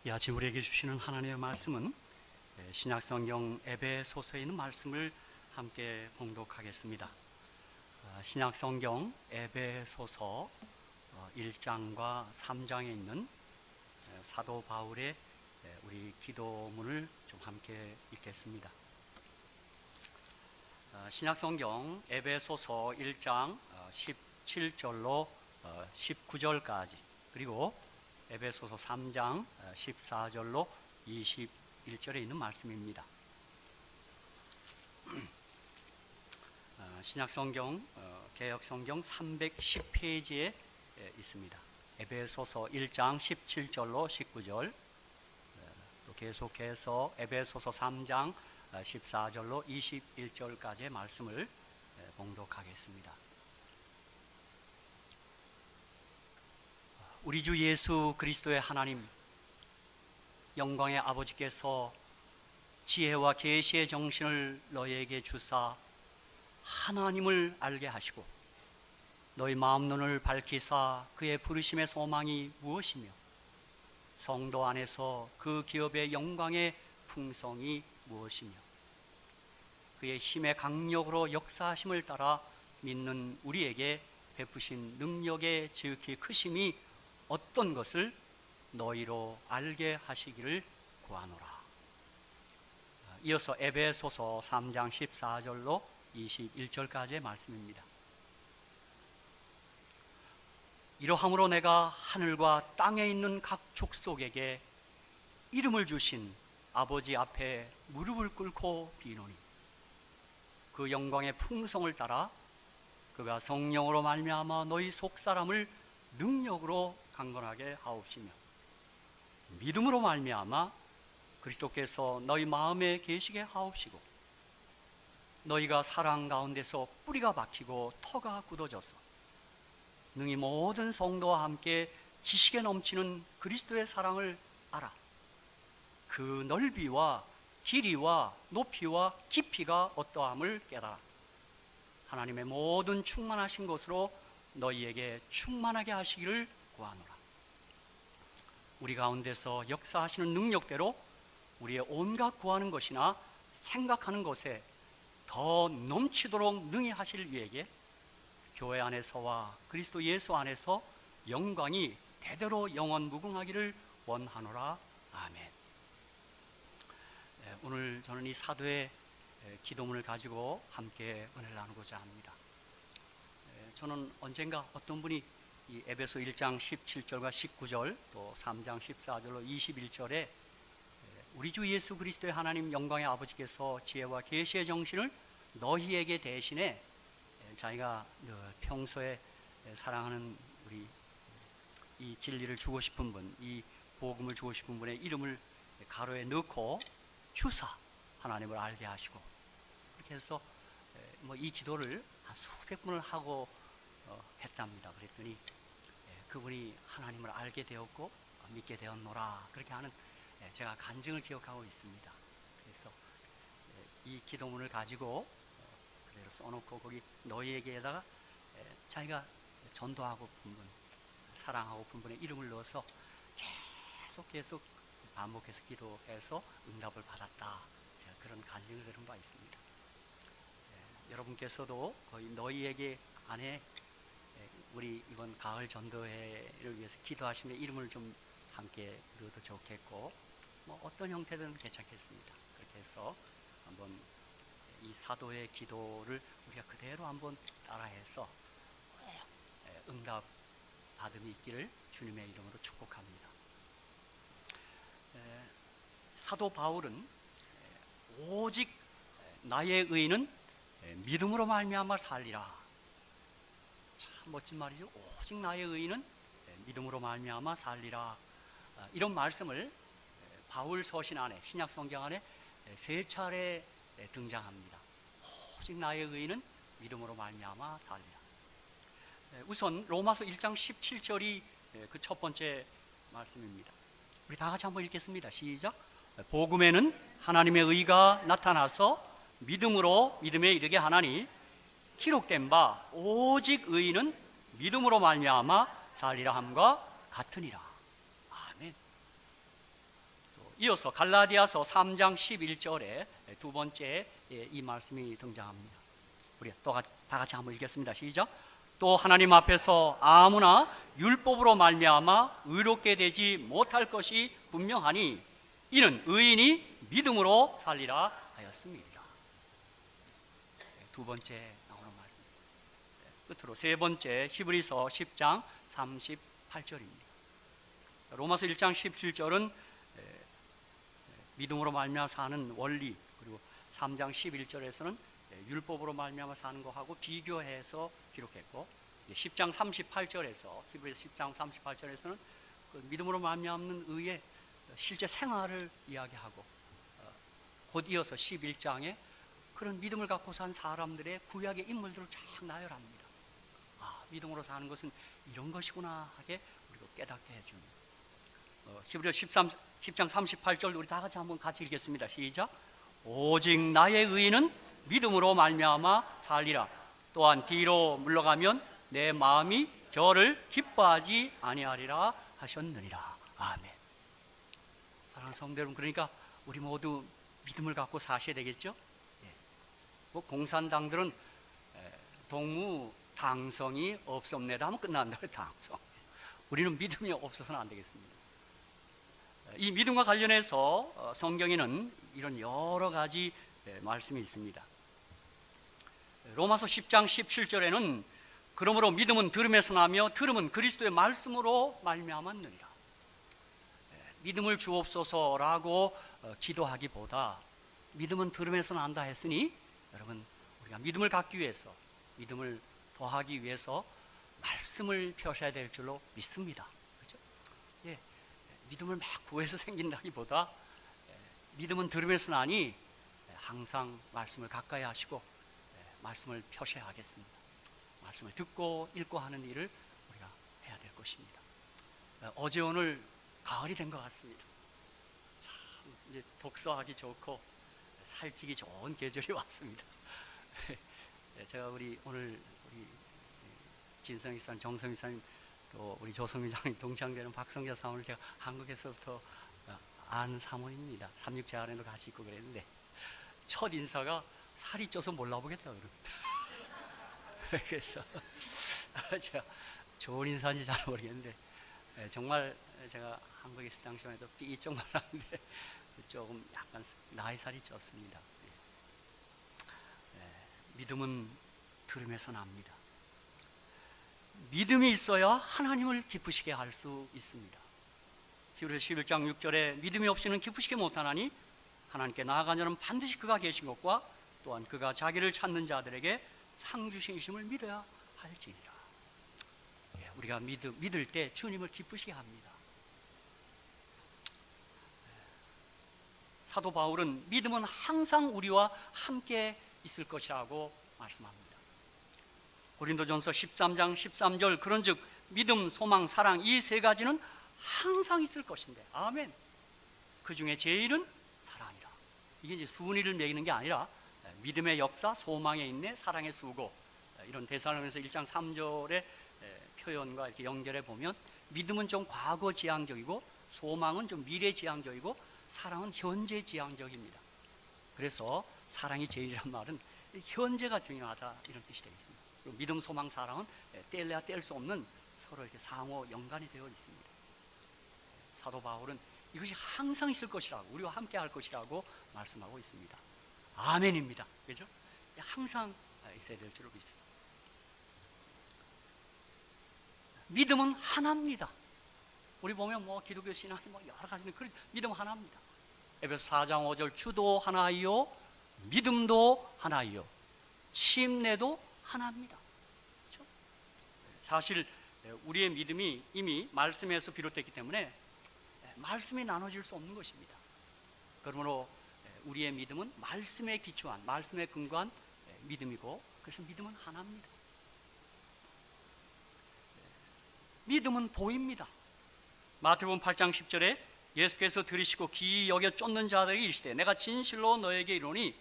이 아침 우리에게 주시는 하나님의 말씀은 신약성경 에베소서에 있는 말씀을 함께 봉독하겠습니다. 신약성경 에베소서 1장과 3장에 있는 사도 바울의 우리 기도문을 좀 함께 읽겠습니다. 신약성경 에베소서 1장 17절로 19절까지, 그리고 에베소서 3장 14절로 21절에 있는 말씀입니다. 신약성경 개역성경 310페이지에 있습니다. 에베소서 1장 17절로 19절, 또 계속해서 에베소서 3장 14절로 21절까지의 말씀을 봉독하겠습니다. 우리 주 예수 그리스도의 하나님, 영광의 아버지께서 지혜와 계시의 정신을 너희에게 주사 하나님을 알게 하시고 너희 마음 눈을 밝히사 그의 부르심의 소망이 무엇이며 성도 안에서 그 기업의 영광의 풍성이 무엇이며 그의 힘의 강력으로 역사하심을 따라 믿는 우리에게 베푸신 능력의 지극히 크심이 어떤 것을 너희로 알게 하시기를 구하노라. 이어서 에베소서 3장 14절로 21절까지의 말씀입니다. 이러함으로 내가 하늘과 땅에 있는 각 족속에게 이름을 주신 아버지 앞에 무릎을 꿇고 비노니 그 영광의 풍성을 따라 그가 성령으로 말미암아 너희 속사람을 능력으로 강건하게 하옵시며 믿음으로 말미암아 그리스도께서 너희 마음에 계시게 하옵시고 너희가 사랑 가운데서 뿌리가 박히고 터가 굳어져서 능히 모든 성도와 함께 지식에 넘치는 그리스도의 사랑을 알아 그 넓이와 길이와 높이와 깊이가 어떠함을 깨달아 하나님의 모든 충만하신 것으로 너희에게 충만하게 하시기를 구하노라. 우리 가운데서 역사하시는 능력대로 우리의 온갖 구하는 것이나 생각하는 것에 더 넘치도록 능히 하실 이에게 교회 안에서와 그리스도 예수 안에서 영광이 대대로 영원 무궁하기를 원하노라. 아멘. 오늘 저는 이 사도의 기도문을 가지고 함께 은혜를 나누고자 합니다. 저는 언젠가 어떤 분이 이 에베소 1장 17절과 19절 또 3장 14절로 21절에 우리 주 예수 그리스도의 하나님 영광의 아버지께서 지혜와 계시의 정신을 너희에게 대신해 자기가 늘 평소에 사랑하는 우리 이 진리를 주고 싶은 분, 이 복음을 주고 싶은 분의 이름을 가로에 넣고 주사 하나님을 알게 하시고 그렇게 해서 이 기도를 한 수백 번을 하고 했답니다. 그랬더니 그분이 하나님을 알게 되었고 믿게 되었노라 그렇게 하는 제가 간증을 기억하고 있습니다. 그래서 이 기도문을 가지고 그대로 써놓고 거기 너희에게다가 자기가 전도하고픈 분, 사랑하고픈 분의 이름을 넣어서 계속 반복해서 기도해서 응답을 받았다. 제가 그런 간증을 들은 바 있습니다. 여러분께서도 거의 너희에게 안에 우리 이번 가을 전도회를 위해서 기도하시면 이름을 좀 함께 넣어도 좋겠고 어떤 형태든 괜찮겠습니다. 그렇게 해서 한번 이 사도의 기도를 우리가 그대로 한번 따라해서 꼭 응답 받음이 있기를 주님의 이름으로 축복합니다. 사도 바울은 오직 나의 의는 믿음으로 말미암아 살리라. 참 멋진 말이죠. 오직 나의 의는 믿음으로 말미암아 살리라. 이런 말씀을 바울 서신 안에 신약 성경 안에 세 차례 등장합니다. 오직 나의 의는 믿음으로 말미암아 살리라. 우선 로마서 1장 17절이 그 첫 번째 말씀입니다. 우리 다 같이 한번 읽겠습니다. 시작. 복음에는 하나님의 의가 나타나서 믿음으로 믿음에 이르게 하나니 기록된 바 오직 의인은 믿음으로 말미암아 살리라 함과 같으니라. 아멘. 이어서 갈라디아서 3장 11절에 두 번째 이 말씀이 등장합니다. 우리 다 같이 한번 읽겠습니다. 시작. 또 하나님 앞에서 아무나 율법으로 말미암아 의롭게 되지 못할 것이 분명하니 이는 의인이 믿음으로 살리라 하였습니다. 두 번째 나오는 말씀입니다. 끝으로 세 번째 히브리서 10장 38절입니다. 로마서 1장 17절은 믿음으로 말미암아 사는 원리, 그리고 3장 11절에서는 율법으로 말미암아 사는 것하고 비교해서 기록했고, 10장 38절에서 히브리서 10장 38절에서는 그 믿음으로 말미암는 의의 실제 생활을 이야기하고, 곧 이어서 11장에 그런 믿음을 갖고 산 사람들의 구약의 인물들을 쫙 나열합니다. 믿음으로 사는 것은 이런 것이구나 하게 우리가 깨닫게 해줍니다. 히브리서 10장 38절 우리 다 같이 읽겠습니다. 시작. 오직 나의 의인은 믿음으로 말미암아 살리라. 또한 뒤로 물러가면 내 마음이 저를 기뻐하지 아니하리라 하셨느니라. 아멘. 사랑하는 성도 여러분, 그러니까 우리 모두 믿음을 갖고 사셔야 되겠죠? 뭐 공산당들은 동무당성이 없습니다 하면 끝난다. 당성. 우리는 믿음이 없어서는 안 되겠습니다. 이 믿음과 관련해서 성경에는 이런 여러 가지 말씀이 있습니다. 로마서 10장 17절에는 그러므로 믿음은 들음에서 나며 들음은 그리스도의 말씀으로 말미암았느니라. 믿음을 주옵소서라고 기도하기보다 믿음은 들음에서 난다 했으니, 여러분, 우리가 믿음을 갖기 위해서, 믿음을 더하기 위해서 말씀을 펴셔야 될 줄로 믿습니다. 그렇죠? 믿음을 막 구해서 생긴다기보다 믿음은 들으면서 나니 항상 말씀을 가까이 하시고 말씀을 펴셔야 하겠습니다. 말씀을 듣고 읽고 하는 일을 우리가 해야 될 것입니다. 어제 오늘 가을이 된 것 같습니다. 참 이제 독서하기 좋고 살찌기 좋은 계절이 왔습니다. 제가 오늘 우리 진성 이사님, 정성 이사님, 또 우리 조성 이사님 동창되는 박성자 사모를 제가 한국에서부터 아는 사모입니다. 36 재활에도 같이 있고 그랬는데 첫 인사가 살이 쪄서 몰라보겠다 그럽니다. 그래서 제가 좋은 인사인지 잘 모르겠는데 정말 제가 한국에 있을 당시만 해도 삐쩍 말하는데 조금 약간 나이 살이 쪘습니다. 믿음은 들음에서 납니다. 믿음이 있어야 하나님을 기쁘시게 할 수 있습니다. 히브리서 11장 6절에 믿음이 없이는 기쁘시게 못하나니 하나님께 나아간 자는 반드시 그가 계신 것과 또한 그가 자기를 찾는 자들에게 상 주시심을 믿어야 할지니라. 우리가 믿을 때 주님을 기쁘시게 합니다. 사도 바울은 믿음은 항상 우리와 함께 있을 것이라고 말씀합니다. 고린도전서 13장 13절 그런즉 믿음, 소망, 사랑 이 세 가지는 항상 있을 것인데, 아멘. 그 중에 제일은 사랑이라. 이게 이제 순위를 매기는 게 아니라 믿음의 역사, 소망의 인내, 사랑의 수고, 이런 데살로니가서 1장 3절의 표현과 이렇게 연결해 보면 믿음은 좀 과거 지향적이고 소망은 좀 미래 지향적이고 사랑은 현재 지향적입니다. 그래서 사랑이 제일이란 말은 현재가 중요하다 이런 뜻이 되겠습니다. 그리고 믿음, 소망, 사랑은 뗄래야 뗄 수 없는 서로 이렇게 상호 연관이 되어 있습니다. 사도 바울은 이것이 항상 있을 것이라고, 우리와 함께 할 것이라고 말씀하고 있습니다. 아멘입니다. 그죠? 항상 있어야 될 줄로 믿습니다. 믿음은 하나입니다. 우리 보면 기독교 신학이 여러 가지 그런 믿음 하나입니다. 에베소 4장 5절 주도 하나이요 믿음도 하나이요 침례도 하나입니다. 그렇죠? 사실 우리의 믿음이 이미 말씀에서 비롯됐기 때문에 말씀이 나눠질 수 없는 것입니다. 그러므로 우리의 믿음은 말씀에 기초한, 말씀에 근거한 믿음이고, 그래서 믿음은 하나입니다. 믿음은 보입니다. 마태복음 8장 10절에 예수께서 들으시고 기이 여겨 쫓는 자들에게 이르시되 내가 진실로 너에게 이르노니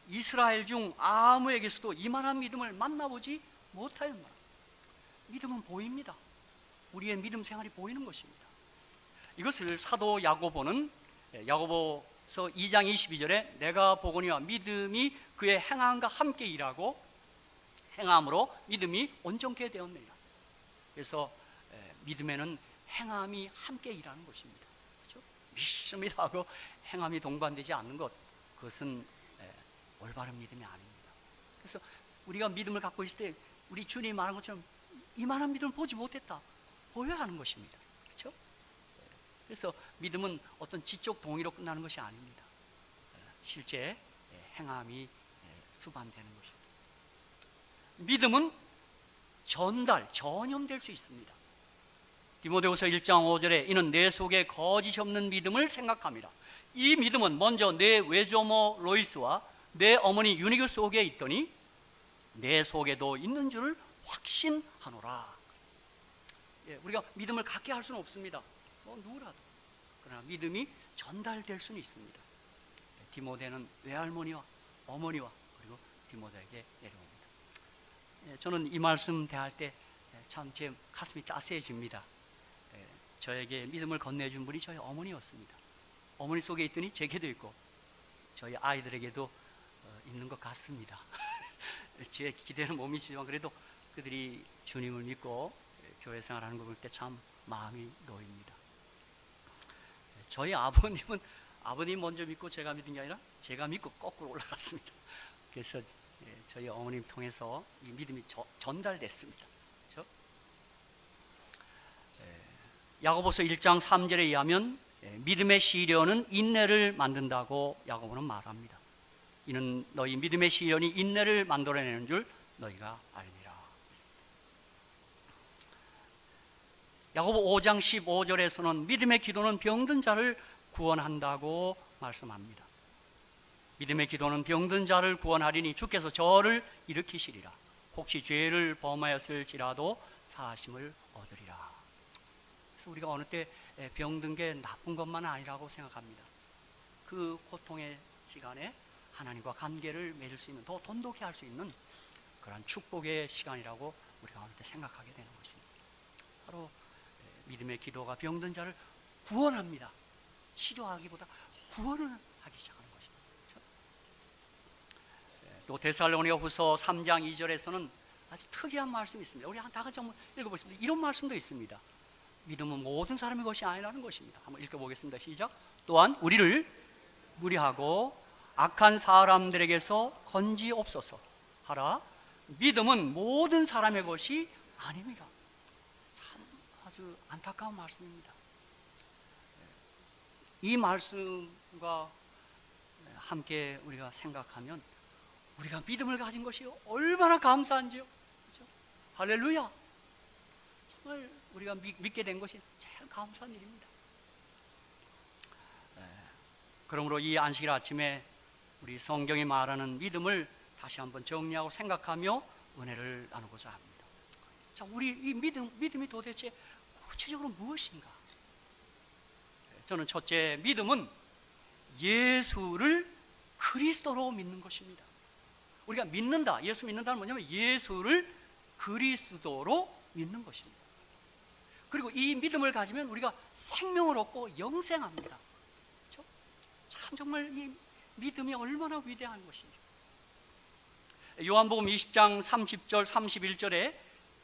이스라엘 중 아무에게서도 이만한 믿음을 만나보지 못하였노라. 믿음은 보입니다. 우리의 믿음 생활이 보이는 것입니다. 이것을 사도 야고보는 야고보서 2장 22절에 내가 보거니와 믿음이 그의 행함과 함께 일하고 행함으로 믿음이 온전케 되었느니라. 그래서 믿음에는 행함이 함께 일하는 것입니다. 그렇죠? 믿습니다 하고 행함이 동반되지 않는 것, 그것은 올바른 믿음이 아닙니다. 그래서 우리가 믿음을 갖고 있을 때 우리 주님이 말한 것처럼 이만한 믿음을 보지 못했다, 보여야 하는 것입니다. 그렇죠? 그래서 믿음은 어떤 지적 동의로 끝나는 것이 아닙니다. 실제 행함이 수반되는 것입니다. 믿음은 전염될 수 있습니다. 디모데후서 1장 5절에 이는 내 속에 거짓이 없는 믿음을 생각합니다. 이 믿음은 먼저 내 외조모 로이스와 내 어머니 유니그 속에 있더니 내 속에도 있는 줄을 확신하노라. 우리가 믿음을 갖게 할 수는 없습니다. 누구라도. 그러나 믿음이 전달될 수는 있습니다. 디모데는 외할머니와 어머니와 그리고 디모데에게 내려옵니다. 저는 이 말씀 대할 때 참 제 가슴이 따스해집니다. 저에게 믿음을 건네준 분이 저희 어머니였습니다. 어머니 속에 있더니 제게도 있고 저희 아이들에게도 있는 것 같습니다. 제 기대는 못 미치지만 그래도 그들이 주님을 믿고 교회 생활하는 거 볼 때 참 마음이 놓입니다. 저희 아버님은 아버님 먼저 믿고 제가 믿은 게 아니라 제가 믿고 거꾸로 올라갔습니다. 그래서 저희 어머님 통해서 이 믿음이 전달됐습니다. 그렇죠? 야고보서 1장 3절에 의하면 믿음의 시련은 인내를 만든다고 야고보는 말합니다. 이는 너희 믿음의 시련이 인내를 만들어내는 줄 너희가 알리라. 야고보 5장 15절에서는 믿음의 기도는 병든 자를 구원한다고 말씀합니다. 믿음의 기도는 병든 자를 구원하리니 주께서 저를 일으키시리라. 혹시 죄를 범하였을지라도 사하심을 얻으리라. 그래서 우리가 어느 때 병든 게 나쁜 것만 아니라고 생각합니다. 그 고통의 시간에 하나님과 관계를 맺을 수 있는, 더 돈독히 할 수 있는 그런 축복의 시간이라고 우리가 어느 때 생각하게 되는 것입니다. 바로 믿음의 기도가 병든 자를 구원합니다. 치료하기보다 구원을 하기 시작하는 것입니다. 또 데살로니가 후서 3장 2절에서는 아주 특이한 말씀이 있습니다. 우리 다 같이 한번 읽어보겠습니다. 이런 말씀도 있습니다. 믿음은 모든 사람의 것이 아니라는 것입니다. 한번 읽어보겠습니다. 시작. 또한 우리를 무리하고 악한 사람들에게서 건지옵소서 하라. 믿음은 모든 사람의 것이 아닙니다. 참 아주 안타까운 말씀입니다. 이 말씀과 함께 우리가 생각하면 우리가 믿음을 가진 것이 얼마나 감사한지요. 그렇죠? 할렐루야. 정말 우리가 믿게 된 것이 제일 감사한 일입니다. 그러므로 이 안식일 아침에 우리 성경이 말하는 믿음을 다시 한번 정리하고 생각하며 은혜를 나누고자 합니다. 자, 우리 이 믿음이 도대체 구체적으로 무엇인가? 저는 첫째, 믿음은 예수를 그리스도로 믿는 것입니다. 우리가 믿는다, 예수 믿는다는 뭐냐면 예수를 그리스도로 믿는 것입니다. 그리고 이 믿음을 가지면 우리가 생명을 얻고 영생합니다. 그렇죠? 참 정말 이 믿음이 얼마나 위대한 것인지. 요한복음 20장 30절 31절에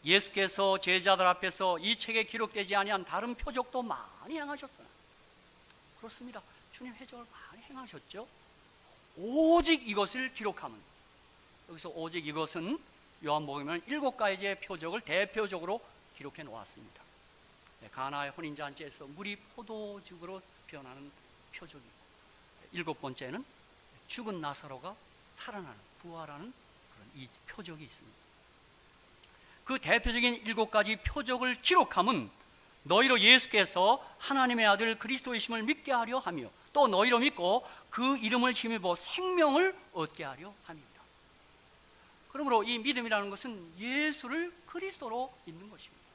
예수께서 제자들 앞에서 이 책에 기록되지 아니한 다른 표적도 많이 행하셨어요. 그렇습니다. 주님 회적을 많이 행하셨죠. 오직 이것을 기록하면, 여기서 오직 이것은 요한복음에는 7가지의 표적을 대표적으로 기록해 놓았습니다. 가나의 혼인잔치에서 물이 포도즙으로 변하는 표적이고, 7번째는 죽은 나사로가 살아나는, 부활하는 그런 이 표적이 있습니다. 그 대표적인 7가지 표적을 기록함은 너희로 예수께서 하나님의 아들 그리스도이심을 믿게 하려 하며 또 너희로 믿고 그 이름을 힘입어 생명을 얻게 하려 함입니다. 그러므로 이 믿음이라는 것은 예수를 그리스도로 믿는 것입니다.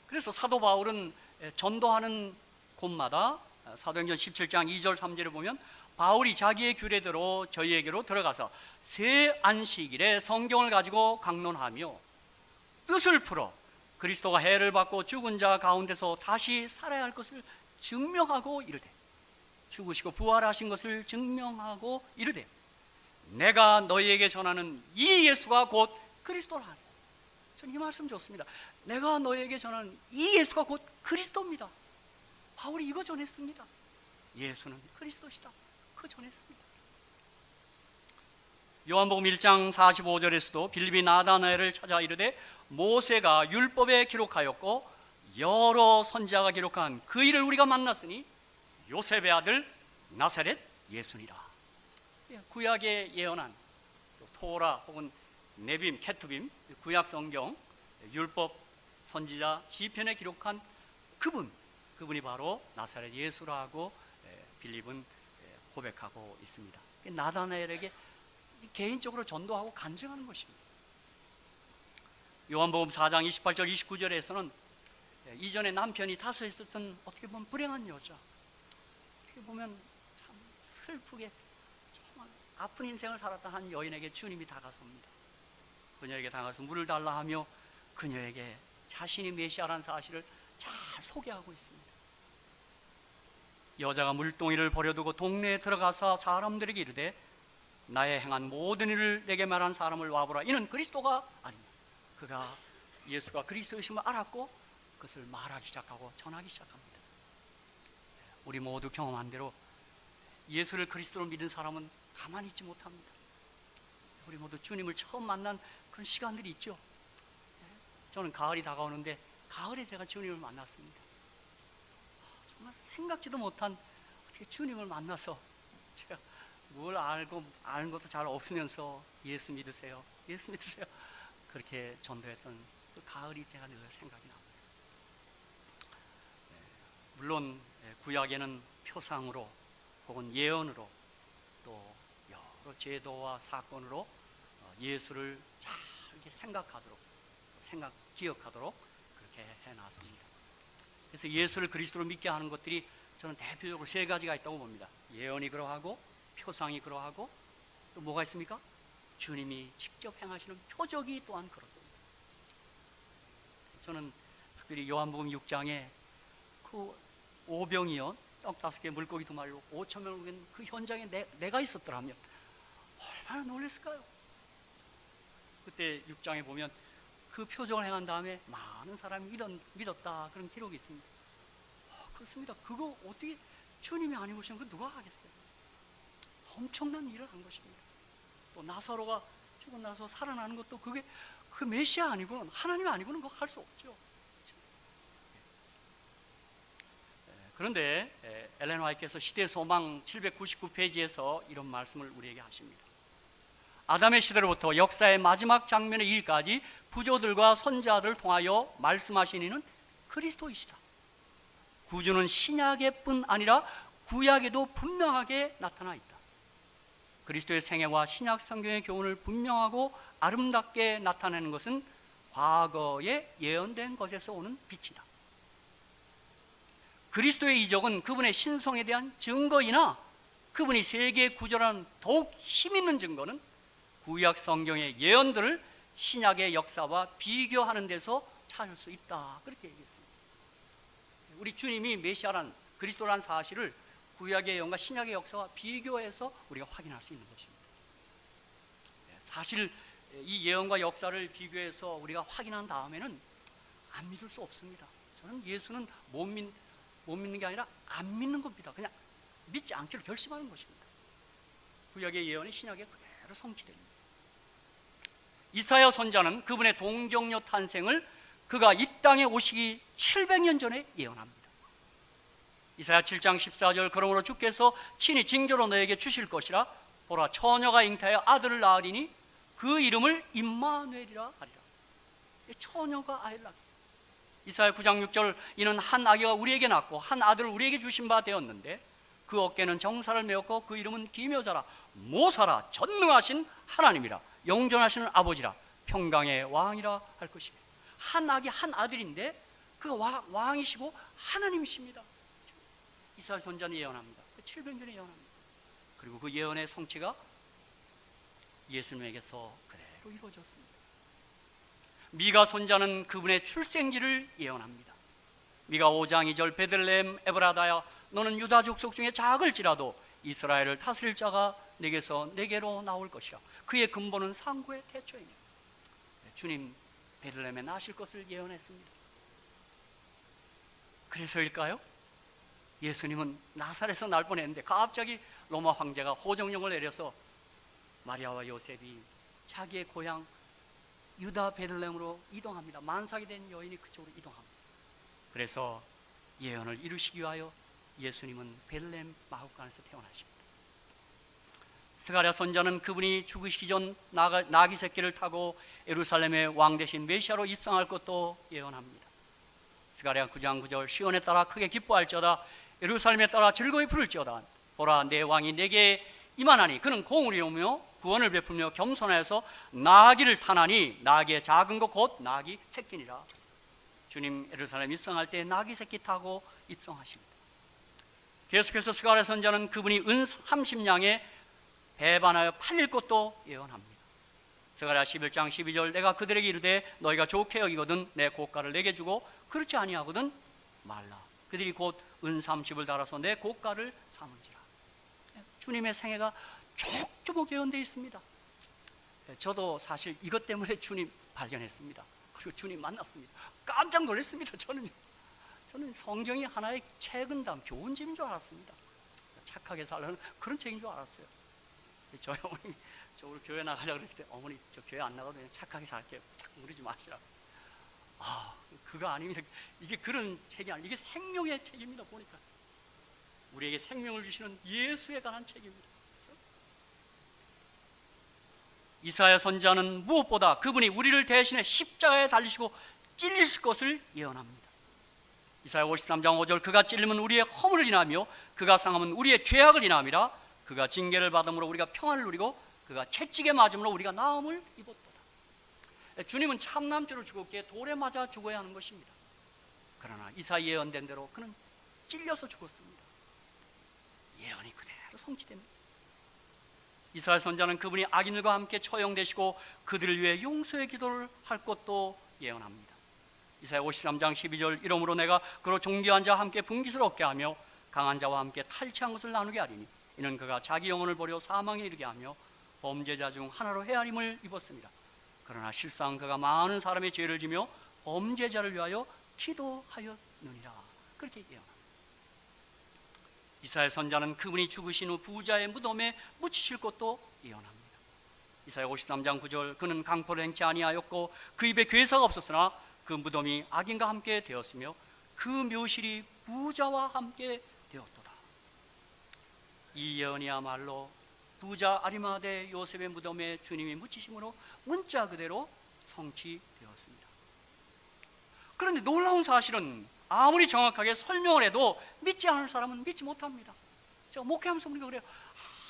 그래서 사도 바울은 전도하는 곳마다 사도행전 17장 2절 3절에 보면 바울이 자기의 규례대로 저희에게로 들어가서 새 안식일에 성경을 가지고 강론하며 뜻을 풀어 그리스도가 해를 받고 죽은 자 가운데서 다시 살아야 할 것을 증명하고 이르되, 죽으시고 부활하신 것을 증명하고 이르되, 내가 너희에게 전하는 이 예수가 곧 그리스도라 하리. 저는 이 말씀 좋습니다. 내가 너희에게 전하는 이 예수가 곧 그리스도입니다. 바울이 이거 전했습니다. 예수는 그리스도시다. 그거 전했습니다. 요한복음 1장 45절에서도 빌립이 나다나엘을 찾아 이르되, 모세가 율법에 기록하였고 여러 선지자가 기록한 그 일을 우리가 만났으니 요셉의 아들 나사렛 예수니라. 구약에 예언한 토라 혹은 네빔, 케투빔, 구약 성경, 율법 선지자 시편에 기록한 그분이 바로 나사렛 예수라고 빌립은 고백하고 있습니다. 나다나엘에게 개인적으로 전도하고 간증하는 것입니다. 요한복음 4장 28절 29절에서는 이전에 남편이 다소 있었던 어떻게 보면 불행한 여자, 어떻게 보면 참 슬프게 정말 아픈 인생을 살았던 한 여인에게 주님이 다가섭니다. 그녀에게 다가서 물을 달라 하며 그녀에게 자신이 메시아라는 사실을 잘 소개하고 있습니다. 여자가 물동이를 버려두고 동네에 들어가서 사람들에게 이르되, 나의 행한 모든 일을 내게 말한 사람을 와보라. 이는 그리스도가 아니냐. 그가 예수가 그리스도이심을 알았고 그것을 말하기 시작하고 전하기 시작합니다. 우리 모두 경험한 대로 예수를 그리스도로 믿은 사람은 가만히 있지 못합니다. 우리 모두 주님을 처음 만난 그런 시간들이 있죠. 저는 가을이 다가오는데 가을에 제가 주님을 만났습니다. 정말 생각지도 못한 어떻게 주님을 만나서 제가 뭘 아는 것도 잘 없으면서 예수 믿으세요, 예수 믿으세요 그렇게 전도했던 그 가을이 제가 늘 생각이 납니다. 물론 구약에는 표상으로 혹은 예언으로 또 여러 제도와 사건으로 예수를 잘 이렇게 기억하도록 그렇게 해놨습니다. 그래서 예수를 그리스도로 믿게 하는 것들이 저는 대표적으로 세 가지가 있다고 봅니다. 예언이 그러하고, 표상이 그러하고, 또 뭐가 있습니까? 주님이 직접 행하시는 표적이 또한 그렇습니다. 저는 특별히 요한복음 6장에 그 오병이어 떡 5개 물고기 2마리로 5,000명을 먹인 그 현장에 내가 있었더라면 얼마나 놀랐을까요? 그때 6장에 보면 그 표적을 행한 다음에 많은 사람이 믿었다 그런 기록이 있습니다. 그렇습니다. 그거 어떻게 주님이 아니고 오시면 그 누가 하겠어요? 엄청난 일을 한 것입니다. 또 나사로가 죽고 나서 살아나는 것도 그게 그 메시아 아니고는, 하나님 아니고는 그거 할 수 없죠. 그런데 엘렌 화이트께서 시대 소망 799페이지에서 이런 말씀을 우리에게 하십니다. 아담의 시대로부터 역사의 마지막 장면의 일까지 부조들과 선지자들을 통하여 말씀하신 이는 그리스도이시다. 구주는 신약의 뿐 아니라 구약에도 분명하게 나타나 있다. 그리스도의 생애와 신약 성경의 교훈을 분명하고 아름답게 나타내는 것은 과거에 예언된 것에서 오는 빛이다. 그리스도의 이적은 그분의 신성에 대한 증거이나 그분이 세계 구조라는 더욱 힘있는 증거는 구약 성경의 예언들을 신약의 역사와 비교하는 데서 찾을 수 있다. 그렇게 얘기했습니다. 우리 주님이 메시아란 그리스도란 사실을 구약의 예언과 신약의 역사와 비교해서 우리가 확인할 수 있는 것입니다. 사실 이 예언과 역사를 비교해서 우리가 확인한 다음에는 안 믿을 수 없습니다. 저는 예수는 못 믿는 게 아니라 안 믿는 겁니다. 그냥 믿지 않기로 결심하는 것입니다. 구약의 예언이 신약에 그대로 성취됩니다. 이사야 선지자는 그분의 동정녀 탄생을 그가 이 땅에 오시기 700년 전에 예언합니다. 이사야 7장 14절, 그러므로 주께서 친히 징조로 너에게 주실 것이라. 보라, 처녀가 잉태하여 아들을 낳으리니 그 이름을 임마누엘이라 하리라. 처녀가 아이를 낳게. 이사야 9장 6절, 이는 한 아기가 우리에게 낳고 한 아들을 우리에게 주신 바 되었는데 그 어깨는 정사를 메었고 그 이름은 기묘자라, 모사라, 전능하신 하나님이라, 영존하시는 아버지라, 평강의 왕이라 할 것이며. 한 아기 한 아들인데 그가 왕이시고 하나님이십니다. 이사야 선지자는 예언합니다. 700년에 예언합니다. 그리고 그 예언의 성취가 예수님에게서 그대로 이루어졌습니다. 미가 선지자는 그분의 출생지를 예언합니다. 미가 5장 2절 베들레헴 에브라다야 너는 유다 족속 중에 작을지라도 이스라엘을 다스릴 자가 내게서 내게로 나올 것이라. 그의 근본은 상고의 태초이니. 주님 베들레헴에 나실 것을 예언했습니다. 그래서일까요? 예수님은 나사렛에서 날 뻔했는데 갑자기 로마 황제가 호정령을 내려서 마리아와 요셉이 자기의 고향 유다 베들레헴으로 이동합니다. 만삭이 된 여인이 그쪽으로 이동합니다. 그래서 예언을 이루시기 위하여 예수님은 베들레헴 마구간에서 태어나십니다. 스가랴 선지자는 그분이 죽으시기 전 나귀 새끼를 타고 예루살렘의 왕 대신 메시아로 입성할 것도 예언합니다. 스가랴 9장 9절 시온에 따라 크게 기뻐할지어다 예루살렘에 따라 즐거이 부를지어다 보라 내 왕이 내게 임하나니 그는 공의를 오며 구원을 베풀며 겸손하여서 나귀를 타나니 나귀의 작은 것 곧 나귀 새끼니라. 주님 예루살렘 입성할 때 나귀 새끼 타고 입성하십니다. 계속해서 스가랴 선지자는 그분이 은 30냥에 배반하여 팔릴 것도 예언합니다. 스가랴 11장 12절 내가 그들에게 이르되 너희가 좋게 여기거든 내 고가를 내게 주고 그렇지 아니하거든 말라. 그들이 곧 은 30을 달아서 내 고가를 삼은지라. 주님의 생애가 족조목 예언되어 있습니다. 저도 사실 이것 때문에 주님 발견했습니다. 그리고 주님 만났습니다. 깜짝 놀랐습니다. 저는 성경이 하나의 책은 다음 교훈집인 줄 알았습니다. 착하게 살라는 그런 책인 줄 알았어요. 저희 어머니 저 우리 교회 나가자고 그랬을 때 어머니 저 교회 안 나가도 그냥 착하게 살게요. 자꾸 그러지 마시라고. 그거 아닙니다. 이게 그런 책이 아니에요. 이게 생명의 책입니다. 보니까 우리에게 생명을 주시는 예수에 관한 책입니다. 이사야 선지자는 무엇보다 그분이 우리를 대신해 십자가에 달리시고 찔리실 것을 예언합니다. 이사야 53장 5절 그가 찔리면 우리의 허물을 인하며 그가 상하면 우리의 죄악을 인함이라. 그가 징계를 받음으로 우리가 평안을 누리고 그가 채찍에 맞음으로 우리가 나음을 입었도다. 주님은 참남죄로 죽었기에 돌에 맞아 죽어야 하는 것입니다. 그러나 이사야 예언된 대로 그는 찔려서 죽었습니다. 예언이 그대로 성취됩니다. 이스라엘 선지자는 그분이 악인들과 함께 처형되시고 그들을 위해 용서의 기도를 할 것도 예언합니다. 이사야 53장 12절 이러므로 내가 그로 존귀한 자와 함께 분깃을 얻게 하며 강한 자와 함께 탈취한 것을 나누게 하리니 이는 그가 자기 영혼을 버려 사망에 이르게 하며 범죄자 중 하나로 헤아림을 입었습니다. 그러나 실상 그가 많은 사람의 죄를 지며 범죄자를 위하여 기도하였느니라. 그렇게 예언합니다. 이사야 선지자는 그분이 죽으신 후 부자의 무덤에 묻히실 것도 예언합니다. 이사야 53장 9절 그는 강포를 행치 아니하였고 그 입에 괴사가 없었으나 그 무덤이 악인과 함께 되었으며 그 묘실이 부자와 함께 되었도다. 이 예언이야말로 부자 아리마대 요셉의 무덤에 주님이 묻히심으로 문자 그대로 성취되었습니다. 그런데 놀라운 사실은 아무리 정확하게 설명을 해도 믿지 않을 사람은 믿지 못합니다. 제가 목회하면서 우리가 그래요.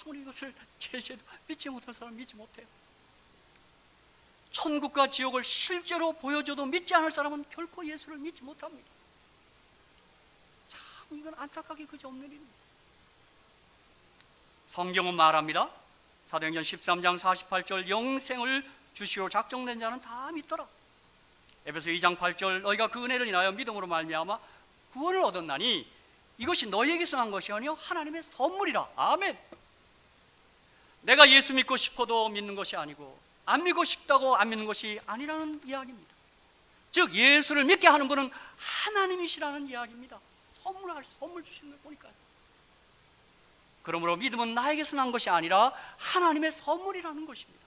아무리 이것을 제시해도 믿지 못할 사람은 믿지 못해요. 천국과 지옥을 실제로 보여줘도 믿지 않을 사람은 결코 예수를 믿지 못합니다. 참 이건 안타깝게 그지없는 일입니다. 성경은 말합니다. 사도행전 13장 48절 영생을 주시로 작정된 자는 다 믿더라. 에베소 2장 8절 너희가 그 은혜를 인하여 믿음으로 말미암아 구원을 얻었나니 이것이 너희에게서 난 것이 아니요 하나님의 선물이라. 아멘. 내가 예수 믿고 싶어도 믿는 것이 아니고 안 믿고 싶다고 안 믿는 것이 아니라는 이야기입니다. 즉 예수를 믿게 하는 분은 하나님이시라는 이야기입니다. 선물 주시는 걸 보니까요. 그러므로 믿음은 나에게서 난 것이 아니라 하나님의 선물이라는 것입니다.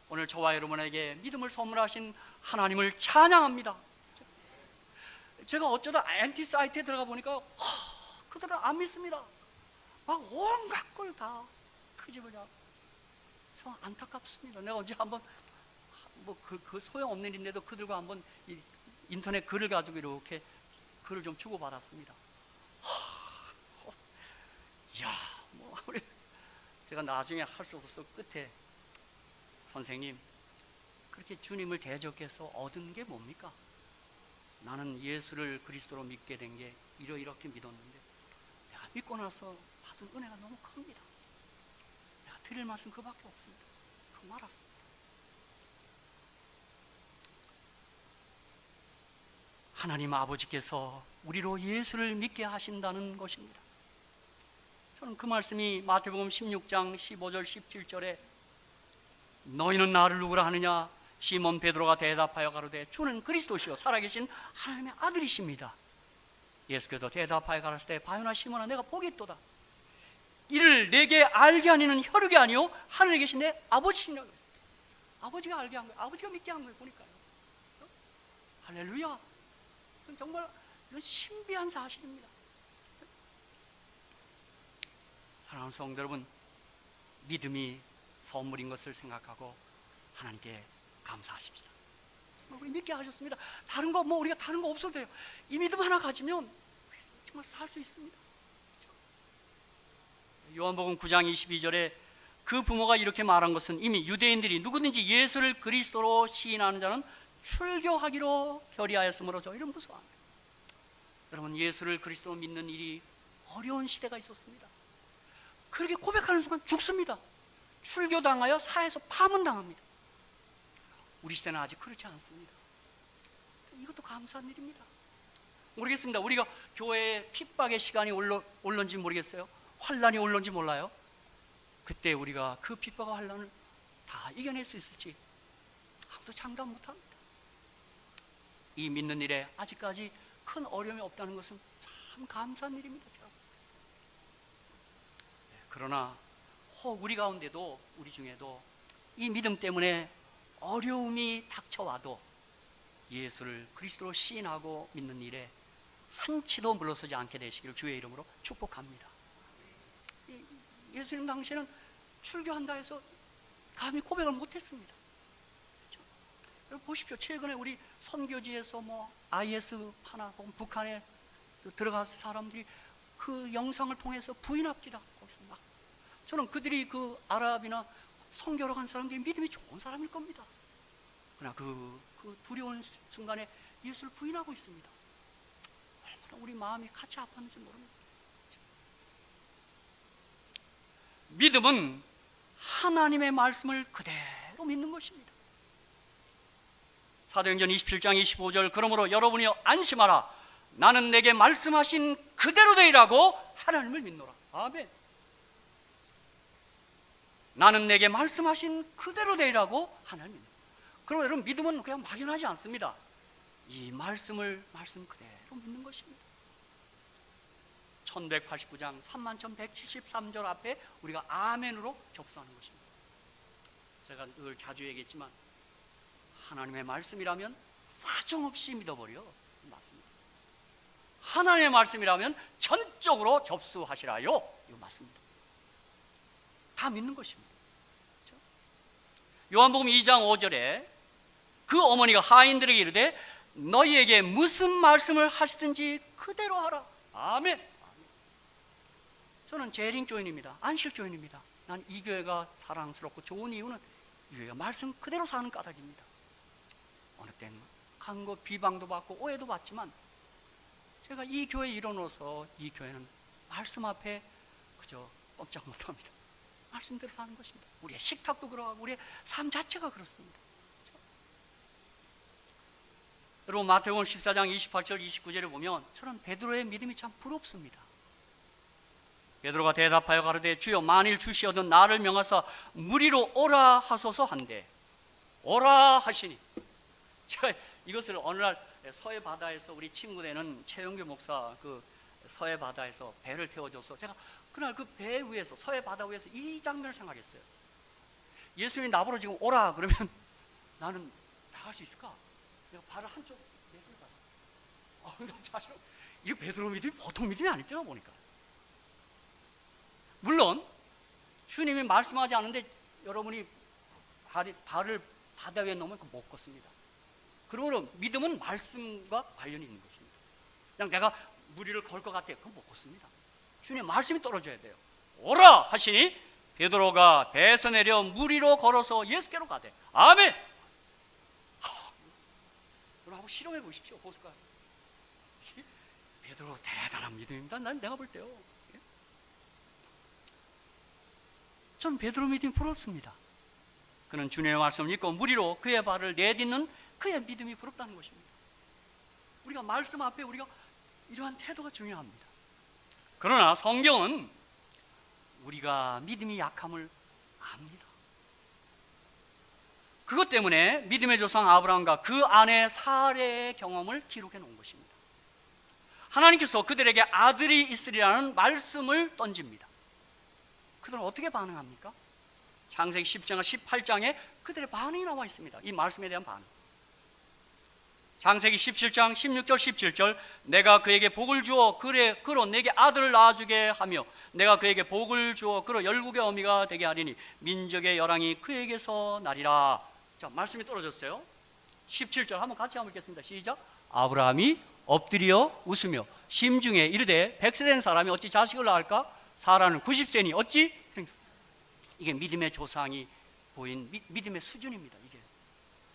오늘 저와 여러분에게 믿음을 선물하신 하나님을 찬양합니다. 제가 어쩌다 엔티 사이트에 들어가 보니까 그들은 안 믿습니다. 막 온갖 걸 다 크집어냐. 저 안타깝습니다. 내가 언제 한번 그 소용없는 일인데도 그들과 한번 인터넷 글을 가지고 이렇게 글을 좀 주고 받았습니다. 제가 나중에 할 수 없어서 끝에 선생님 그렇게 주님을 대적해서 얻은 게 뭡니까? 나는 예수를 그리스도로 믿게 된 게 이렇게 믿었는데 내가 믿고 나서 받은 은혜가 너무 큽니다. 내가 드릴 말씀 그밖에 없습니다. 그 말았습니다. 하나님 아버지께서 우리로 예수를 믿게 하신다는 것입니다. 저는 그 말씀이 마태복음 16장 15절 17절에 너희는 나를 누구라 하느냐? 시몬 베드로가 대답하여 가로되 주는 그리스도시요 살아계신 하나님의 아들이십니다. 예수께서 대답하여 가라사대 바요나 시몬아 내가 복이 있도다. 이를 내게 알게 하니는 혈육이 아니요 하늘에 계신 내 아버지시라고 했어요. 아버지가 알게 한 거예요. 아버지가 믿게 한 거예요. 보니까요. 할렐루야. 정말 이런 신비한 사실입니다. 사랑하는 성도 여러분, 믿음이 선물인 것을 생각하고 하나님께 감사하십시다. 우리 믿게 하셨습니다. 다른 거 우리가 다른 거 없어도 돼요. 이 믿음 하나 가지면 정말 살 수 있습니다. 요한복음 9장 22절에 그 부모가 이렇게 말한 것은 이미 유대인들이 누구든지 예수를 그리스도로 시인하는 자는 출교하기로 결의하였으므로 저희는 무서워합니다. 여러분, 예수를 그리스도로 믿는 일이 어려운 시대가 있었습니다. 그렇게 고백하는 순간 죽습니다. 출교당하여 사회에서 파문당합니다. 우리 시대는 아직 그렇지 않습니다. 이것도 감사한 일입니다. 모르겠습니다. 우리가 교회에 핍박의 시간이 올런지 모르겠어요. 환란이 올런지 몰라요. 그때 우리가 그 핍박과 환란을 다 이겨낼 수 있을지 아무도 장담 못합니다. 이 믿는 일에 아직까지 큰 어려움이 없다는 것은 참 감사한 일입니다. 그러나 혹 우리 가운데도, 우리 중에도 이 믿음 때문에 어려움이 닥쳐와도 예수를 그리스도로 시인하고 믿는 일에 한치도 물러서지 않게 되시기를 주의 이름으로 축복합니다. 예수님 당시에는 출교한다 해서 감히 고백을 못했습니다. 그렇죠? 여러분 보십시오. 최근에 우리 선교지에서 IS 파나 혹은 북한에 들어간 사람들이 그 영상을 통해서 부인합니다. 거기서 막 저는 그들이 그 아랍이나 선교로 간 사람들이 믿음이 좋은 사람일 겁니다. 그러나 그 두려운 순간에 예수를 부인하고 있습니다. 얼마나 우리 마음이 같이 아팠는지 모릅니다. 믿음은 하나님의 말씀을 그대로 믿는 것입니다. 사도행전 27장 25절 그러므로 여러분이 안심하라 나는 내게 말씀하신 그대로 되리라고 하나님을 믿노라. 아멘. 나는 내게 말씀하신 그대로 되리라고 하나님을 믿노라. 그럼 여러분 믿음은 그냥 막연하지 않습니다. 이 말씀 그대로 믿는 것입니다. 1189장 31,173절 앞에 우리가 아멘으로 접수하는 것입니다. 제가 늘 자주 얘기했지만 하나님의 말씀이라면 사정없이 믿어버려. 맞습니다. 하나님의 말씀이라면 전적으로 접수하시라요. 이거 맞습니다. 다 믿는 것입니다. 그렇죠? 요한복음 2장 5절에 그 어머니가 하인들에게 이르되 너희에게 무슨 말씀을 하시든지 그대로 하라. 아멘. 저는 재림교인입니다. 안실교인입니다. 난 이 교회가 사랑스럽고 좋은 이유는 이 교회가 말씀 그대로 사는 까닭입니다. 어느 때는 강고 비방도 받고 오해도 받지만 제가 이 교회에 일어나서 이 교회는 말씀 앞에 그저 꼼짝 못합니다. 말씀대로 사는 것입니다. 우리의 식탁도 그러하고 우리의 삶 자체가 그렇습니다. 그렇죠? 여러분 마태복음 14장 28절 29절에 보면 저는 베드로의 믿음이 참 부럽습니다. 베드로가 대답하여 가로되 주여 만일 주시어든 나를 명하사 무리로 오라 하소서 한데 오라 하시니 제가 이것을 어느 날 서해 바다에서 우리 친구되는 최영규 목사 그 서해 바다에서 배를 태워줘서 제가 그날 그 배 위에서 서해 바다 위에서 이 장면을 생각했어요. 예수님이 나보러 지금 오라 그러면 나는 나갈 수 있을까? 내가 발을 한쪽 내밀어 봤어. 이거 베드로 믿음이 보통 믿음이 아니더라 보니까. 물론 주님이 말씀하지 않는데 여러분이 발을 바다 위에 놓으면 못 걷습니다. 그러므로 믿음은 말씀과 관련이 있는 것입니다. 그냥 내가 무리를 걸 것 같아요. 그건 못 걷습니다. 주님의 말씀이 떨어져야 돼요. 오라 하시니 베드로가 배에서 내려 무리로 걸어서 예수께로 가되 아멘. 여러분 한번 실험해 보십시오. 보실까요? 베드로 대단한 믿음입니다. 난 내가 볼 때요. 전 베드로 믿음이 부럽습니다. 그는 주님의 말씀을 읽고 무리로 그의 발을 내딛는 그의 믿음이 부럽다는 것입니다. 우리가 말씀 앞에 우리가 이러한 태도가 중요합니다. 그러나 성경은 우리가 믿음이 약함을 압니다. 그것 때문에 믿음의 조상 아브라함과 그 아내 사례의 경험을 기록해 놓은 것입니다. 하나님께서 그들에게 아들이 있으리라는 말씀을 던집니다. 그들은 어떻게 반응합니까? 창세기 10장 18장에 그들의 반응이 나와 있습니다. 이 말씀에 대한 반응. 창세기 17장 16절 17절 내가 그에게 복을 주어 그로 내게 아들을 낳아주게 하며 내가 그에게 복을 주어 그로 열국의 어미가 되게 하리니 민족의 열왕이 그에게서 나리라. 자, 말씀이 떨어졌어요. 17절 한번 같이 한번 읽겠습니다. 시작. 아브라함이 엎드려 웃으며 심중에 이르되 100세 된 사람이 어찌 자식을 낳을까? 사라는 90세니 어찌? 이게 믿음의 조상이 보인 믿음의 수준입니다. 이게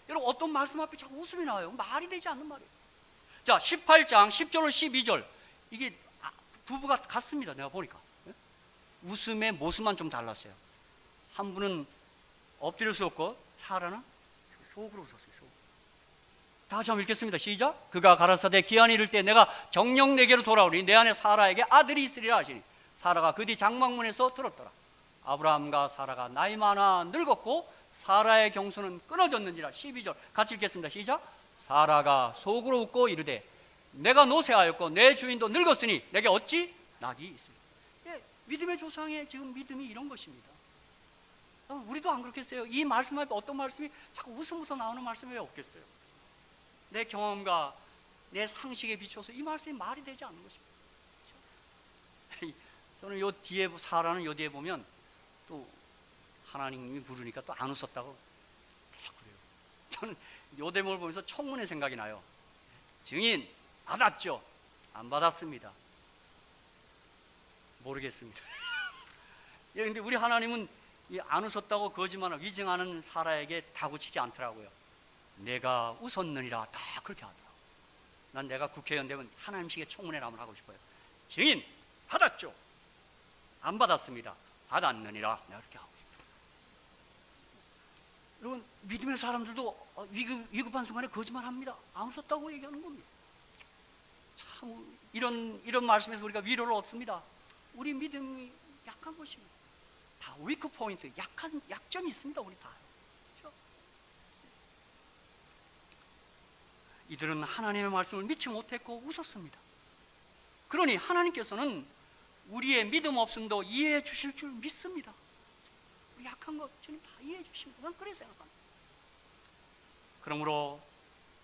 여러분 어떤 말씀 앞에 자꾸 웃음이 나와요. 말이 되지 않는 말이에요. 자, 18장 10절로 12절 이게 부부가 같습니다. 내가 보니까 웃음의 모습만 좀 달랐어요. 한 분은 엎드려서 웃고 사라는 속으로 웃었어요. 속. 다시 한번 읽겠습니다. 시작. 그가 가라사대 기한이 이를 때 내가 정녕 내게로 돌아오리니 내 안에 사라에게 아들이 있으리라 하시니 사라가 그 뒤 장막문에서 들었더라. 아브라함과 사라가 나이 많아 늙었고 사라의 경수는 끊어졌는지라. 12절 같이 읽겠습니다. 시작. 사라가 속으로 웃고 이르되 내가 노쇠하였고 내 주인도 늙었으니 내게 어찌 낙이 있습니까? 예, 믿음의 조상의 지금 믿음이 이런 것입니다. 우리도 안 그렇겠어요? 이 말씀 앞에 어떤 말씀이 자꾸 웃음부터 나오는 말씀이 왜 없겠어요? 내 경험과 내 상식에 비춰서 이 말씀이 말이 되지 않는 것입니다. 그렇죠? 저는 요 뒤에 사라는 요 뒤에 보면 또 하나님이 부르니까 또 안 웃었다고 그래요. 저는 요 대목을 보면서 청문회 생각이 나요. 증인 받았죠? 안 받았습니다. 모르겠습니다. 예, 근데 우리 하나님은 안 웃었다고 거짓말을 위증하는 사라에게 다구치지 않더라고요. 내가 웃었느니라 다 그렇게 하더라고요. 난 내가 국회의원 되면 하나님식의 청문회를 한번 하고 싶어요. 증인 받았죠? 안 받았습니다. 받았느니라 내가 그렇게 하고 싶어요. 여러분 믿음의 사람들도 위급한 순간에 거짓말합니다. 안 웃었다고 얘기하는 겁니다. 참 이런 말씀에서 우리가 위로를 얻습니다. 우리 믿음이 약한 것입니다. 다 위크 포인트, 약점이 있습니다. 우리 다. 그렇죠? 이들은 하나님의 말씀을 믿지 못했고 웃었습니다. 그러니 하나님께서는 우리의 믿음 없음도 이해해 주실 줄 믿습니다. 우리 약한 것 주님 다 이해해 주십니다. 난 그래 생각합니다. 그러므로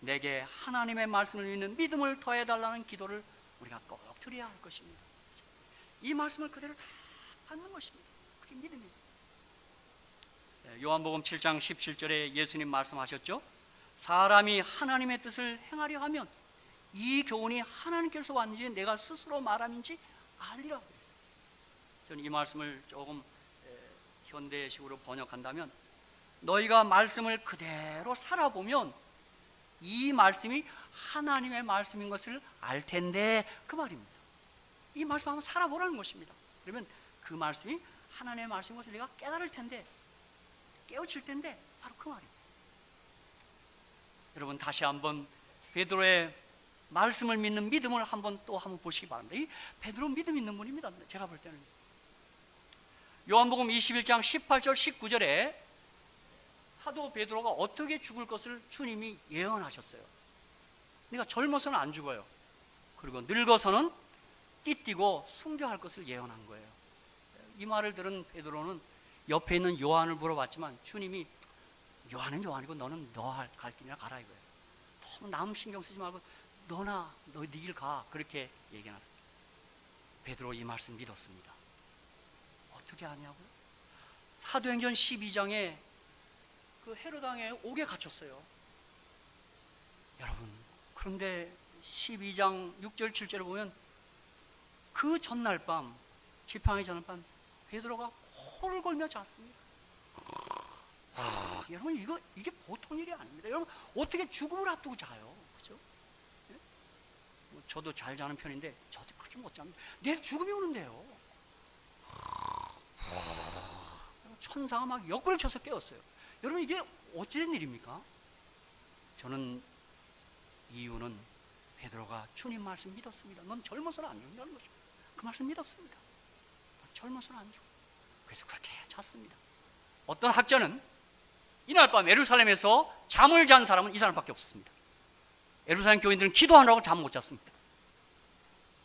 내게 하나님의 말씀을 믿는 믿음을 더해달라는 기도를 우리가 꼭 드려야 할 것입니다. 이 말씀을 그대로 다 받는 것입니다. 그게 믿음입니다. 요한복음 7장 17절에 예수님 말씀하셨죠. 사람이 하나님의 뜻을 행하려 하면 이 교훈이 하나님께서 왔는지 내가 스스로 말함인지 알리라 그랬어요. 저는 이 말씀을 조금 현대식으로 번역한다면 너희가 말씀을 그대로 살아보면 이 말씀이 하나님의 말씀인 것을 알 텐데 그 말입니다. 이 말씀 한번 살아보라는 것입니다. 그러면 그 말씀이 하나님의 말씀인 것을 내가 깨달을 텐데 깨우칠 텐데 바로 그 말입니다. 여러분 다시 한번 베드로의 말씀을 믿는 믿음을 한번 보시기 바랍니다. 이 베드로 믿음 있는 분입니다. 제가 볼 때는 요한복음 21장 18절 19절에 사도 베드로가 어떻게 죽을 것을 주님이 예언하셨어요. 그러니까 젊어서는 안 죽어요. 그리고 늙어서는 띠띠고 순교할 것을 예언한 거예요. 이 말을 들은 베드로는 옆에 있는 요한을 물어봤지만 주님이 요한은 요한이고 너는 너 갈 길이나 가라 이거예요. 너무 남 신경 쓰지 말고 너 네 길 가 그렇게 얘기해놨습니다. 베드로 이 말씀 믿었습니다. 어떻게 하냐고요? 사도행전 12장에 그 헤롯 왕에 옥에 갇혔어요. 여러분 그런데 12장 6절 7절을 보면 그 전날 밤 지팡이 전날 밤 베드로가 코를 골며 잤습니다. 여러분 이게 보통 일이 아닙니다. 여러분 어떻게 죽음을 앞두고 자요? 그렇죠? 네? 저도 잘 자는 편인데 저도 그렇게 못 잡니다. 내 죽음이 오는데요. 천사가 막 옆구리를 쳐서 깨웠어요. 여러분 이게 어찌된 일입니까? 저는 이유는 베드로가 주님 말씀 믿었습니다. 넌 젊어서는 안 죽는다는 것입니다. 그 말씀 믿었습니다. 젊어서는 안 죽어. 그래서 그렇게 잤습니다. 어떤 학자는 이날 밤 예루살렘에서 잠을 잔 사람은 이 사람밖에 없었습니다. 예루살렘 교인들은 기도하느라고 잠 못 잤습니다.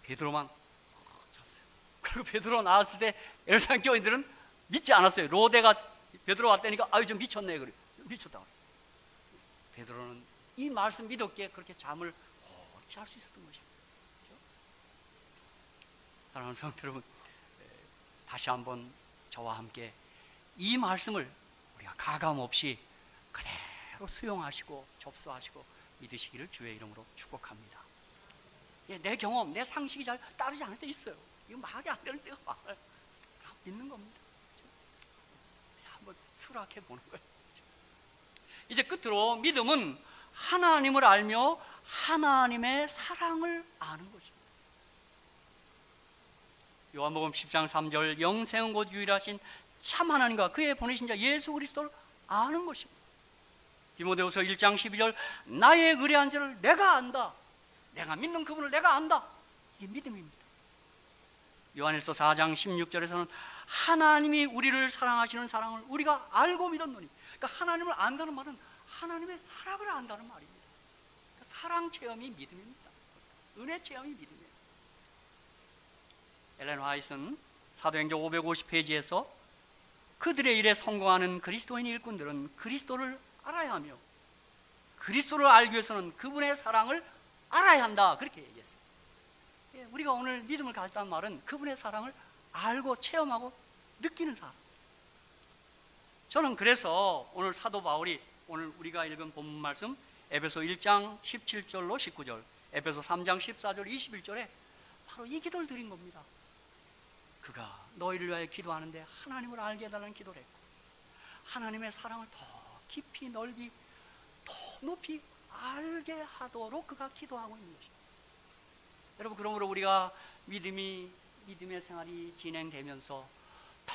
베드로만 잤어요. 그리고 베드로 나왔을 때 예루살렘 교인들은 믿지 않았어요. 로데가 베드로 왔다니까 아유 좀 미쳤네 그래. 미쳤다고 그랬어요. 베드로는 이 말씀 믿었기에 그렇게 잠을 잘 수 있었던 것입니다. 그렇죠? 사랑하는 성도 여러분, 다시 한번 저와 함께 이 말씀을 우리가 가감 없이 그대로 수용하시고 접수하시고 믿으시기를 주의 이름으로 축복합니다. 예, 내 경험, 내 상식이 잘 따르지 않을 때 있어요. 이거 말이 안 되는 때가 많아요. 믿는 겁니다. 그렇죠? 한번 수락해 보는 거예요. 그렇죠? 이제 끝으로 믿음은 하나님을 알며 하나님의 사랑을 아는 것입니다. 요한복음 10장 3절 영생은 곧 유일하신 참 하나님과 그의 보내신 자 예수 그리스도를 아는 것입니다. 디모데후서 1장 12절 나의 의뢰한 자를 내가 안다. 내가 믿는 그분을 내가 안다. 이게 믿음입니다. 요한일서 4장 16절에서는 하나님이 우리를 사랑하시는 사랑을 우리가 알고 믿었노니, 그러니까 하나님을 안다는 말은 하나님의 사랑을 안다는 말입니다. 그러니까 사랑 체험이 믿음입니다. 은혜 체험이 믿음이에요. 엘렌 화이트는 사도행전 550페이지에서 그들의 일에 성공하는 그리스도인 일꾼들은 그리스도를 알아야 하며 그리스도를 알기 위해서는 그분의 사랑을 알아야 한다, 그렇게 얘기했어요. 예, 우리가 오늘 믿음을 가졌다는 말은 그분의 사랑을 알고 체험하고 느끼는 사람. 저는 그래서 오늘 사도 바울이 오늘 우리가 읽은 본문 말씀 에베소 1장 17절로 19절, 에베소 3장 14절 21절에 바로 이 기도를 드린 겁니다. 그가 너희를 위하여 기도하는데 하나님을 알게 해달라는 기도를 했고 하나님의 사랑을 더 깊이 넓이 더 높이 알게 하도록 그가 기도하고 있는 것입니다. 여러분, 그러므로 우리가 믿음의 생활이 진행되면서 더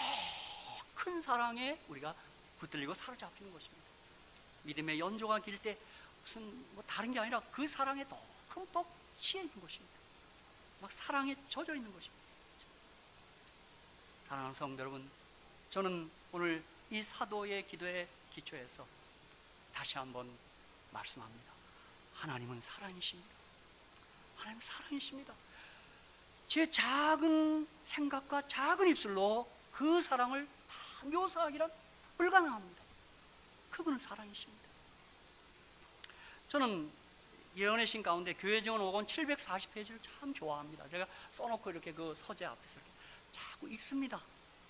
큰 사랑에 우리가 붙들리고 사로잡히는 것입니다. 믿음의 연조가 길 때 무슨 뭐 다른 게 아니라 그 사랑에 더 흠뻑 취해 있는 것입니다. 막 사랑에 젖어 있는 것입니다. 사랑하는 성도 여러분, 저는 오늘 이 사도의 기도에 기초해서 다시 한번 말씀합니다. 하나님은 사랑이십니다. 하나님 사랑이십니다. 제 작은 생각과 작은 입술로 그 사랑을 다 묘사하기란 불가능합니다. 그분은 사랑이십니다. 저는 예언의 신 가운데 교회 증언 5권 740페이지를 참 좋아합니다. 제가 써놓고 이렇게 그 서재 앞에서 이렇게 자꾸 읽습니다.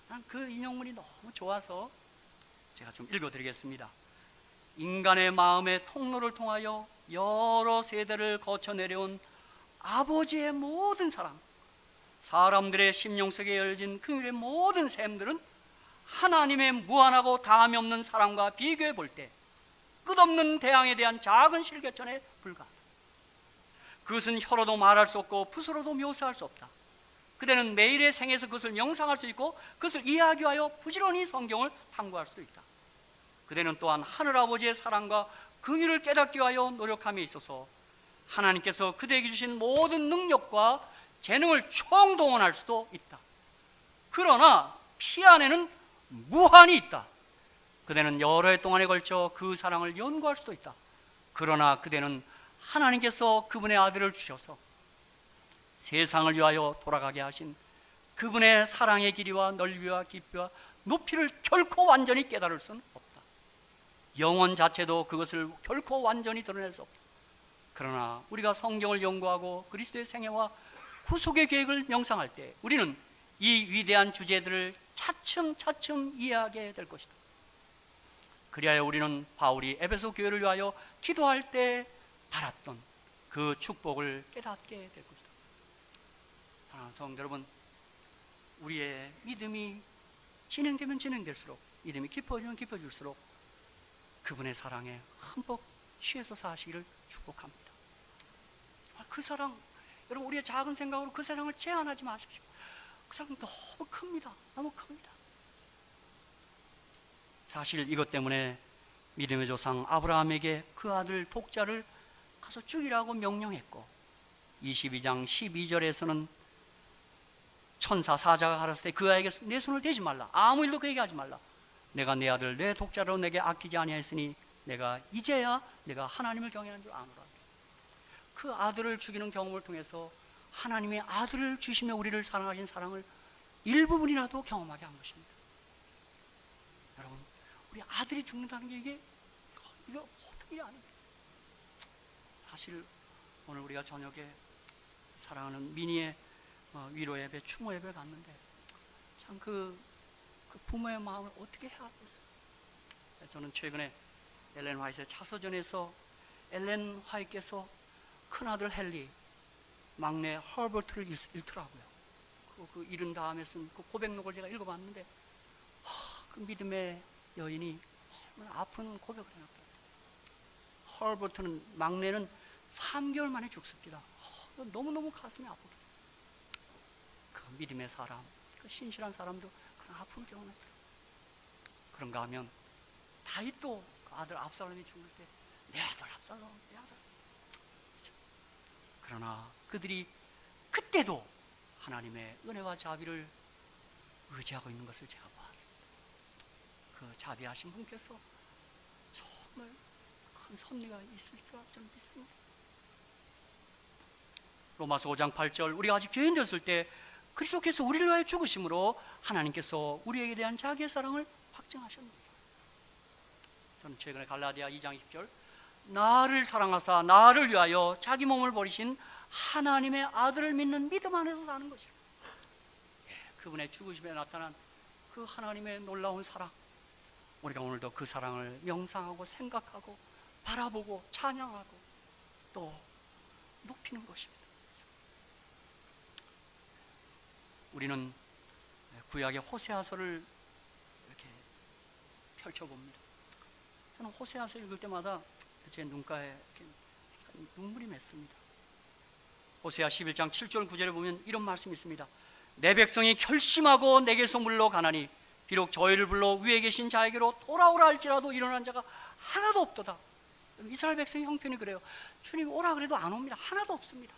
난 그 인용문이 너무 좋아서 제가 좀 읽어드리겠습니다. 인간의 마음의 통로를 통하여 여러 세대를 거쳐 내려온 아버지의 모든 사랑, 사람들의 심령 속에 열진 긍휼의 모든 샘들은 하나님의 무한하고 다함이 없는 사랑과 비교해 볼 때 끝없는 대항에 대한 작은 실개천에 불과하다. 그것은 혀로도 말할 수 없고 붓으로도 묘사할 수 없다. 그대는 매일의 생에서 그것을 명상할 수 있고 그것을 이해하기 위하여 부지런히 성경을 탐구할 수도 있다. 그대는 또한 하늘아버지의 사랑과 긍휼을 깨닫기 위하여 노력함에 있어서 하나님께서 그대에게 주신 모든 능력과 재능을 총동원할 수도 있다. 그러나 피 안에는 무한이 있다. 그대는 여러 해 동안에 걸쳐 그 사랑을 연구할 수도 있다. 그러나 그대는 하나님께서 그분의 아들을 주셔서 세상을 위하여 돌아가게 하신 그분의 사랑의 길이와 넓이와 깊이와 높이를 결코 완전히 깨달을 수는 없다. 영혼 자체도 그것을 결코 완전히 드러낼 수 없다. 그러나 우리가 성경을 연구하고 그리스도의 생애와 구속의 계획을 명상할 때 우리는 이 위대한 주제들을 차츰차츰 이해하게 될 것이다. 그리하여 우리는 바울이 에베소 교회를 위하여 기도할 때 받았던 그 축복을 깨닫게 될 것이다. 사랑하는 성도 여러분, 우리의 믿음이 진행되면 진행될수록, 믿음이 깊어지면 깊어질수록 그분의 사랑에 흠뻑 취해서 사시기를 축복합니다. 그 사랑, 여러분, 우리의 작은 생각으로 그 사랑을 제한하지 마십시오. 그 사랑 너무 큽니다. 너무 큽니다. 사실 이것 때문에 믿음의 조상 아브라함에게 그 아들 독자를 가서 죽이라고 명령했고, 22장 12절에서는 천사 사자가 가라사대 때 그 아이에게 내 손을 대지 말라. 아무 일도 그에게 하지 말라. 내가 내 아들 내 독자로 내게 아끼지 아니하였으니 내가 이제야 내가 하나님을 경외하는 줄 아노라. 그 아들을 죽이는 경험을 통해서 하나님의 아들을 주시며 우리를 사랑하신 사랑을 일부분이라도 경험하게 한 것입니다. 여러분, 우리 아들이 죽는다는 게 이게 보통이 아닙니다. 사실 오늘 우리가 저녁에 사랑하는 미니의 위로 예배, 추모 예배를 갔는데 참 그 부모의 마음을 어떻게 해하겠어요. 저는 최근에 엘렌 화이트의 차서전에서 엘렌 화이트께서 큰아들 헨리, 막내 허버트를 잃더라고요. 그 잃은 다음에 쓴 그 고백록을 제가 읽어봤는데 그 믿음의 여인이 얼마나 아픈 고백을 해놨더라고요. 허버트는, 막내는 3개월 만에 죽습니다. 너무너무 가슴이 아프겠어요. 그 믿음의 사람, 그 신실한 사람도 그런 아픔을 경험했더라고요. 그런가 하면 다윗도 그 아들 압살롬이 죽을 때 내 아들 압살롬, 내 아들. 그러나 그들이 그때도 하나님의 은혜와 자비를 의지하고 있는 것을 제가 보았습니다. 그 자비하신 분께서 정말 큰 섭리가 있을 줄 저는 믿습니다. 로마서 5장 8절, 우리가 아직 죄인 되었을 때 그리스도께서 우리를 위하여 죽으심으로 하나님께서 우리에게 대한 자기의 사랑을 확증하셨느니라. 저는 최근에 갈라디아 2장 20절, 나를 사랑하사 나를 위하여 자기 몸을 버리신 하나님의 아들을 믿는 믿음 안에서 사는 것이라. 그분의 죽으심에 나타난 그 하나님의 놀라운 사랑, 우리가 오늘도 그 사랑을 명상하고 생각하고 바라보고 찬양하고 또 높이는 것입니다. 우리는 구약의 호세아서를 이렇게 펼쳐봅니다. 저는 호세아서 읽을 때마다 제 눈가에 이렇게 눈물이 맺습니다. 호세아 11장 7절 9절에 보면 이런 말씀이 있습니다. 내 백성이 결심하고 내게서 물러가나니 비록 저희를 불러 위에 계신 자에게로 돌아오라 할지라도 일어난 자가 하나도 없도다. 이스라엘 백성의 형편이 그래요. 주님 오라 그래도 안 옵니다. 하나도 없습니다.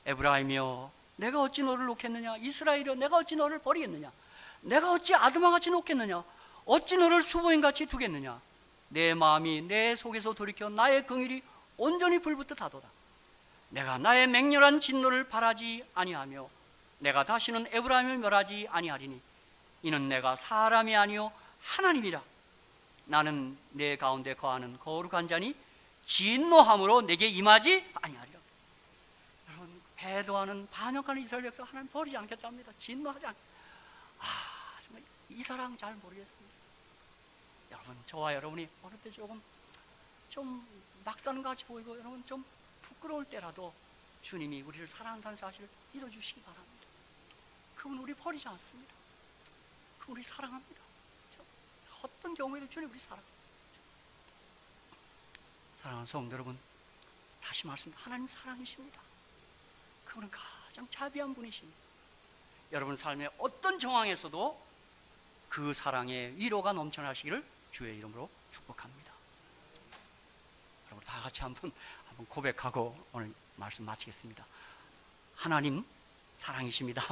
에브라임이여 내가 어찌 너를 놓겠느냐, 이스라엘이여 내가 어찌 너를 버리겠느냐, 내가 어찌 아드마같이 놓겠느냐, 어찌 너를 수보인같이 두겠느냐. 내 마음이 내 속에서 돌이켜 나의 긍휼이 온전히 불붙듯 하도다. 내가 나의 맹렬한 진노를 바라지 아니하며 내가 다시는 에브라임을 멸하지 아니하리니 이는 내가 사람이 아니요 하나님이라. 나는 내 가운데 거하는 거룩한 자니 진노함으로 내게 임하지 아니하리라. 여러분, 배도하는 반역하는 이스라엘 백성 하나님 버리지 않겠답니다. 진노하지 않겠다. 정말 이 사랑 잘 모르겠습니다. 여러분, 저와 여러분이 어느 때 좀 낙사는 같이 보이고 여러분 좀 부끄러울 때라도 주님이 우리를 사랑한다는 사실을 믿어주시기 바랍니다. 그분 우리 버리지 않습니다. 그분 우리 사랑합니다. 어떤 경우에도 주님 우리 사랑합니다. 사랑하는 성도 여러분, 다시 말씀드립니다. 하나님 사랑이십니다. 그분은 가장 자비한 분이십니다. 여러분 삶의 어떤 정황에서도 그 사랑의 위로가 넘쳐나시기를 주의 이름으로 축복합니다. 여러분 다 같이 한번 고백하고 오늘 말씀 마치겠습니다. 하나님 사랑이십니다.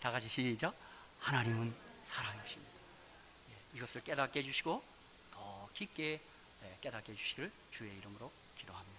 다 같이 시작. 하나님은 사랑이십니다. 이것을 깨닫게 해주시고 더 깊게 깨닫게 해주시기를 주의 이름으로 기도합니다.